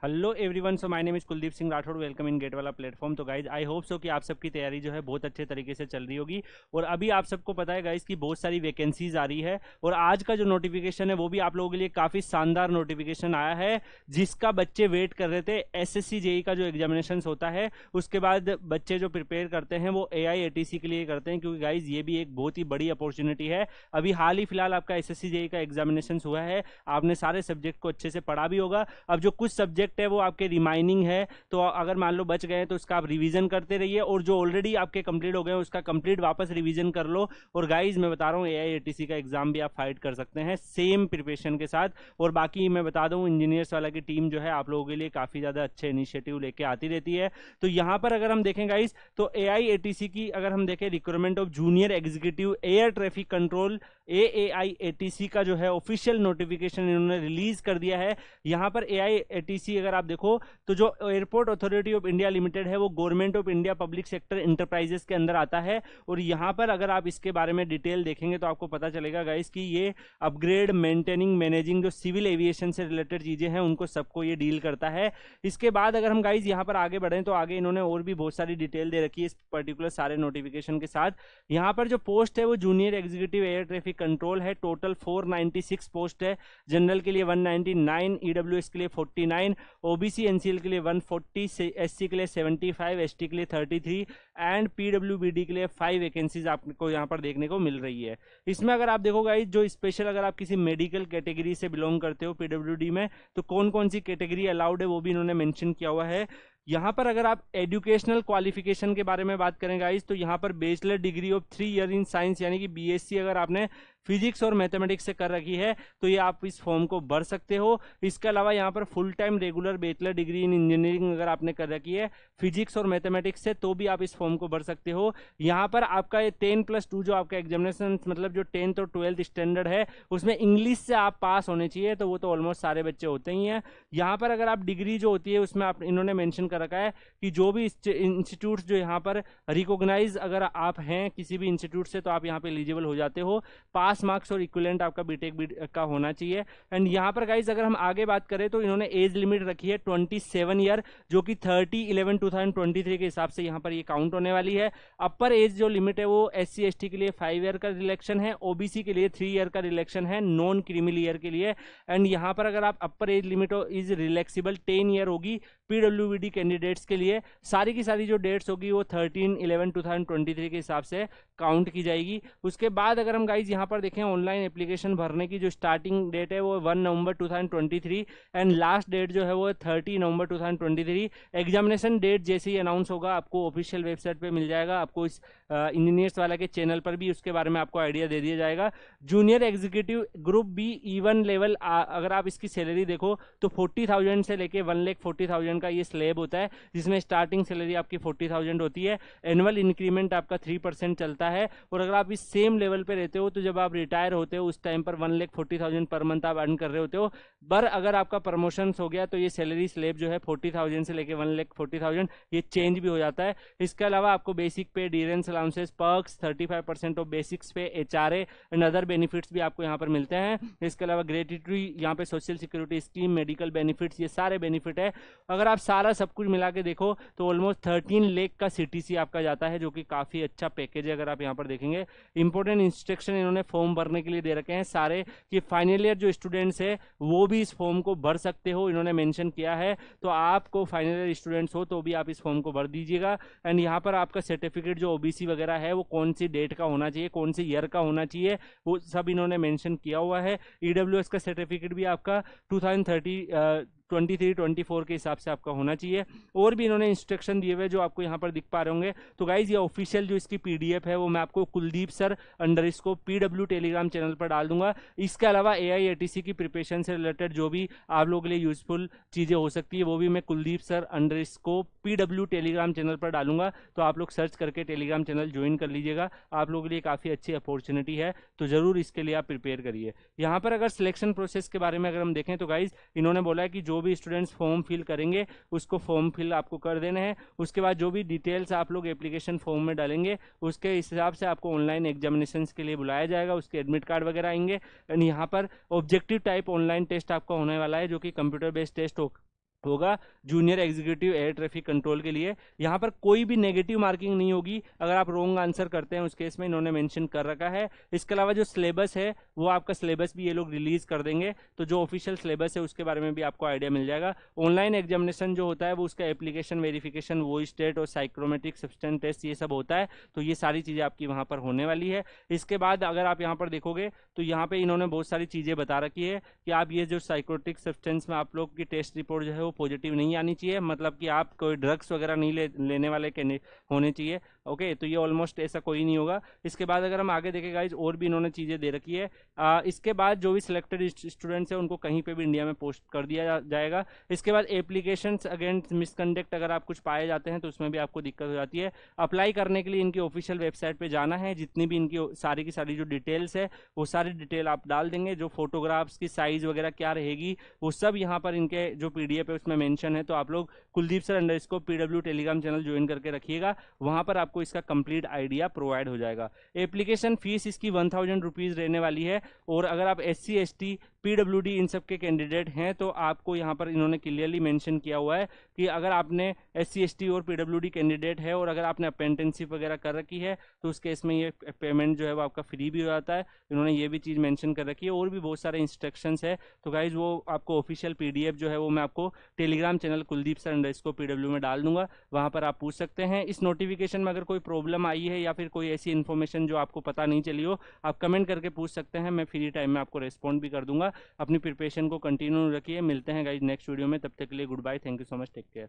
Hello everyone, so my name is Kuldeep Singh Rathore. Welcome in GATE वाला platform. तो guys I hope so कि आप सबकी तैयारी जो है बहुत अच्छे तरीके से चल रही होगी। और अभी आप सबको पता है गाइज कि बहुत सारी वैकेंसीज आ रही है। और आज का जो नोटिफिकेशन है वो भी आप लोगों के लिए काफ़ी शानदार नोटिफिकेशन आया है, जिसका बच्चे वेट कर रहे थे। एसएससी जेई का जो एग्जामिनेशन होता है उसके बाद बच्चे जो प्रिपेयर करते हैं वो एआईएटीसी के लिए करते हैं, क्योंकि गाइज ये भी एक बहुत ही बड़ी अपॉर्चुनिटी है। अभी हाल ही फिलहाल आपका एसएससी जेई का एग्जामिनेशन हुआ है, आपने सारे सब्जेक्ट को अच्छे से पढ़ा भी होगा। अब जो कुछ सब्जेक्ट है वो आपके रिमाइनिंग है, तो अगर मान लो बच गए तो उसका आप रिवीजन करते रहिए, और जो ऑलरेडी आपके कंप्लीट हो गए उसका कंप्लीट वापस रिवीजन कर लो। और गाइज मैं बता रहा हूँ एआईएटीसी का एग्जाम भी आप फाइट कर सकते हैं सेम प्रिपरेशन के साथ। और बाकी मैं बता दूं इंजीनियर्स वाला की टीम जो है आप लोगों के लिए काफी ज्यादा अच्छे इनिशिएटिव लेके आती रहती है। तो यहाँ पर अगर हम देखें गाइज, तो एआईएटीसी की अगर हम देखें recruitment of junior executive air traffic control AIATC का जो है ऑफिशियल नोटिफिकेशन इन्होंने रिलीज कर दिया है। यहाँ पर एआईएटीसी अगर आप देखो तो जो airport authority of India limited है वो government of India public sector enterprises के अंदर आता है। और यहाँ पर अगर आप इसके बारे में डिटेल देखेंगे तो आपको पता चलेगा गाइस कि ये अपग्रेड, मेंटेनिंग, मैनेजिंग जो सिविल एविएशन से रिलेटेड चीजें हैं उनको सबको ये डील करता है। इसके बाद अगर हम गाइस यहाँ पर आगे बढ़ें तो आगे इन्होंने और भी बहुत सारी डिटेल दे रखी है इस पर्टिकुलर सारे नोटिफिकेशन के साथ। यहाँ पर जो पोस्ट है वो junior executive air traffic control है। टोटल 496 पोस्ट है। जनरल के लिए 199, ईडब्ल्यूएस के लिए 49, ओबीसी एनसीएल के लिए 140, एससी के लिए 75, एसटी के लिए 33 एंड पीडब्ल्यूबीडी के लिए 5 वैकेंसीज आपको यहाँ पर देखने को मिल रही है। इसमें अगर आप देखो गाइस, जो स्पेशल अगर आप किसी मेडिकल कैटेगरी से बिलोंग करते हो पीडब्ल्यूडी में, तो कौन कौन सी कैटेगरी अलाउड है वो भी इन्होंने मेंशन किया हुआ है। यहाँ पर अगर आप एजुकेशनल क्वालिफिकेशन के बारे में बात करें गाइस, तो यहाँ पर bachelor degree of 3 year in science यानी कि बीएससी अगर आपने फिजिक्स और मैथमेटिक्स से कर रखी है तो ये आप इस फॉर्म को भर सकते हो। इसके अलावा यहाँ पर full time regular bachelor degree in engineering अगर आपने कर रखी है फिजिक्स और मैथमेटिक्स से, तो भी आप इस फॉर्म को भर सकते हो। यहाँ पर आपका ये 10+2 जो आपका एग्जामिनेशन मतलब जो 10th और 12th स्टैंडर्ड है उसमें इंग्लिश से आप पास होने चाहिए, तो वो तो ऑलमोस्ट सारे बच्चे होते ही हैं। यहाँ पर अगर आप डिग्री जो होती है उसमें आप इन्होंने मेंशन कर रखा है कि जो भी इंस्टीट्यूट जो यहाँ पर रिकॉग्नाइज अगर आप हैं किसी भी इंस्टीट्यूट से तो आप यहाँ पे एलिजिबल हो जाते हो। पास मार्क्स और इक्विवेलेंट आपका बीटेक का होना चाहिए। एंड यहाँ पर गाइज अगर हम आगे बात करें तो इन्होंने एज लिमिट रखी है 27 ईयर, जो कि 30/11/2023 के हिसाब से यहाँ पर ये काउंट होने वाली है। अपर एज जो लिमिट है वो एससी एसटी के लिए 5 ईयर का रिलेक्शन है, ओबीसी के लिए 3 ईयर का रिलेक्शन है, नॉन क्रिमिनल ईयर के लिए। एंड यहाँ पर अगर आप upper age limit is relaxable 10 year होगी पीडब्ल्यूबीडी कैंडिडेट्स के लिए। सारी की सारी जो डेट्स होगी वो 13/11/2023 के हिसाब से काउंट की जाएगी। उसके बाद अगर हम गाइज यहाँ पर देखें ऑनलाइन एप्लीकेशन भरने की जो स्टार्टिंग डेट है वो 1 नवंबर 2023 एंड लास्ट डेट जो है वो 30 नवंबर 2023। एग्जामिनेशन डेट जैसे ही अनाउंस होगा आपको ऑफिशियल वेबसाइट पे मिल जाएगा, आपको इस इंजीनियर्स वाला के चैनल पर भी उसके बारे में आपको आइडिया दे दिया जाएगा। Junior executive group B E1 level अगर आप इसकी सैलरी देखो तो 40,000 से लेके 1,40,000 का ये स्लैब होता है, जिसमें स्टार्टिंग सैलरी आपकी 40,000 होती है। एनुअल इंक्रीमेंट आपका 3% चलता है। और अगर आप इस सेम लेवल पे रहते हो तो जब आप रिटायर होते हो उस टाइम पर 1,40,000 पर मंथ आप अर्न कर रहे होते हो। पर अगर आपका प्रमोशन हो गया तो ये सैलरी स्लैब जो है 40,000 से लेके 1,40,000 ये चेंज भी हो जाता है। इसके अलावा आपको बेसिक पे, dearness allowances, perks, 35% of basics पे, एचआरए एंड अदर बेनिफिट्स भी आपको यहाँ पर मिलते हैं। इसके अलावा ग्रेट्यूटी, यहाँ पे social security scheme, medical benefits, ये सारे बेनिफिट है। अगर आप सारा सब कुछ मिला के देखो तो ऑलमोस्ट 13 लाख का सीटीसी आपका जाता है, जो कि काफी अच्छा पैकेज है। अगर आप यहाँ पर देखेंगे इंपॉर्टेंट इंस्ट्रक्शन इन्होंने फॉर्म भरने के लिए दे रखे हैं सारे, कि फाइनल ईयर जो स्टूडेंट्स है वो भी इस फॉर्म को भर सकते हो, इन्होंने मेंशन किया है। तो आपको फाइनल ईयर स्टूडेंट्स हो तो भी आप इस फॉर्म को भर दीजिएगा। एंड यहाँ पर आपका सर्टिफिकेट जो ओबीसी वगैरह है वो कौन सी डेट का होना चाहिए, कौन सी ईयर का होना चाहिए, वो सब इन्होंने मेंशन किया हुआ है। ईडब्ल्यूएस का सर्टिफिकेट भी आपका 2023-24 के हिसाब से आपका होना चाहिए। और भी इन्होंने इंस्ट्रक्शन दिए हुए जो आपको यहाँ पर दिख पा रहे होंगे। तो गाइज ये ऑफिशियल जो इसकी पीडीएफ है वो मैं आपको Kuldeep sir _PW Telegram channel पर डाल दूंगा। इसके अलावा एआईएटीसी की प्रिपरेशन से रिलेटेड जो भी आप लोगों के लिए यूजफुल चीजें हो सकती है वो भी मैं Kuldeep sir _PW Telegram channel पर डालूंगा। तो आप लोग सर्च करके टेलीग्राम चैनल ज्वाइन कर लीजिएगा, आप लोगों के लिए काफी अच्छी अपॉर्चुनिटी है, तो जरूर इसके लिए आप प्रिपेयर करिए। यहाँ पर अगर सिलेक्शन प्रोसेस के बारे में अगर हम देखें तो गाइज इन्होंने बोला है कि जो भी स्टूडेंट्स फॉर्म फिल करेंगे उसको फॉर्म फिल आपको कर देना है। उसके बाद जो भी डिटेल्स आप लोग एप्लीकेशन फॉर्म में डालेंगे उसके हिसाब से आपको ऑनलाइन एग्जामिनेशन के लिए बुलाया जाएगा, उसके एडमिट कार्ड वगैरह आएंगे। एंड यहाँ पर ऑब्जेक्टिव टाइप ऑनलाइन टेस्ट आपका होने वाला है, जो कि कंप्यूटर बेस्ड टेस्ट होगा junior executive air traffic control के लिए। यहाँ पर कोई भी नेगेटिव मार्किंग नहीं होगी अगर आप रोंग आंसर करते हैं, उस केस में इन्होंने मेंशन कर रखा है। इसके अलावा जो सिलेबस है वो आपका सिलेबस भी ये लोग रिलीज कर देंगे, तो जो ऑफिशियल सिलेबस है उसके बारे में भी आपको आइडिया मिल जाएगा। ऑनलाइन एग्जामिनेशन जो होता है वो उसका एप्लीकेशन वेरिफिकेशन, वॉइस टेस्ट और साइक्रोमेट्रिक सब्सटेंस टेस्ट ये सब होता है, तो ये सारी चीज़ें आपकी वहाँ पर होने वाली है। इसके बाद अगर आप यहाँ पर देखोगे तो यहाँ पे इन्होंने बहुत सारी चीज़ें बता रखी है कि आप ये जो साइकोटिक सब्सटेंस में आप लोग की टेस्ट रिपोर्ट जो है वो पॉजिटिव नहीं आनी चाहिए, मतलब कि आप कोई ड्रग्स वगैरह नहीं लेने वाले होने चाहिए। ओके, तो ये ऑलमोस्ट ऐसा कोई नहीं होगा। इसके बाद अगर हम आगे देखें गाइज, और भी इन्होंने चीज़ें दे रखी है। इसके बाद जो भी सिलेक्टेड स्टूडेंट्स हैं उनको कहीं पे भी इंडिया में पोस्ट कर दिया जाएगा। इसके बाद एप्लीकेशंस अगेंस्ट मिसकंडक्ट अगर आप कुछ पाए जाते हैं तो उसमें भी आपको दिक्कत हो जाती है। अप्लाई करने के लिए इनकी ऑफिशियल वेबसाइट पे जाना है, जितनी भी इनकी सारी की सारी जो डिटेल्स है वो सारी डिटेल आप डाल देंगे। जो फोटोग्राफ्स की साइज वगैरह क्या रहेगी वो सब यहाँ पर इनके जो पीडीएफ है उसमें मेंशन है। तो आप लोग Kuldeep sir underscore PW Telegram channel join करके रखिएगा, वहां पर आपको इसका कंप्लीट आइडिया प्रोवाइड हो जाएगा। एप्लीकेशन फीस इसकी 1000 रुपीज रहने वाली है। और अगर आप SC ST PWD इन सब के कैंडिडेट हैं तो आपको यहाँ पर इन्होंने क्लियरली मेंशन किया हुआ है कि अगर आपने SC ST और PWD कैंडिडेट है और अगर आपने अप्रेंटिसशिप वगैरह कर रखी है तो उस केस में ये पेमेंट जो है वो आपका फ्री भी हो जाता है। इन्होंने ये भी चीज़ मेंशन कर रखी है, और भी बहुत सारे इंस्ट्रक्शंस है। तो गाइज वो आपको ऑफिशियल PDF जो है वो मैं आपको Telegram channel Kuldeep sir underscore PW में डाल दूंगा, वहां पर आप पूछ सकते हैं। इस नोटिफिकेशन में अगर कोई प्रॉब्लम आई है या फिर कोई ऐसी इन्फॉर्मेशन जो आपको पता नहीं चली हो, आप कमेंट करके पूछ सकते हैं, मैं फ्री टाइम में आपको रेस्पॉन्ड भी कर दूंगा। अपनी प्रिपरेशन को कंटिन्यू रखिए, मिलते हैं गाइज नेक्स्ट वीडियो में, तब तक के लिए good bye, thank you so much, take care.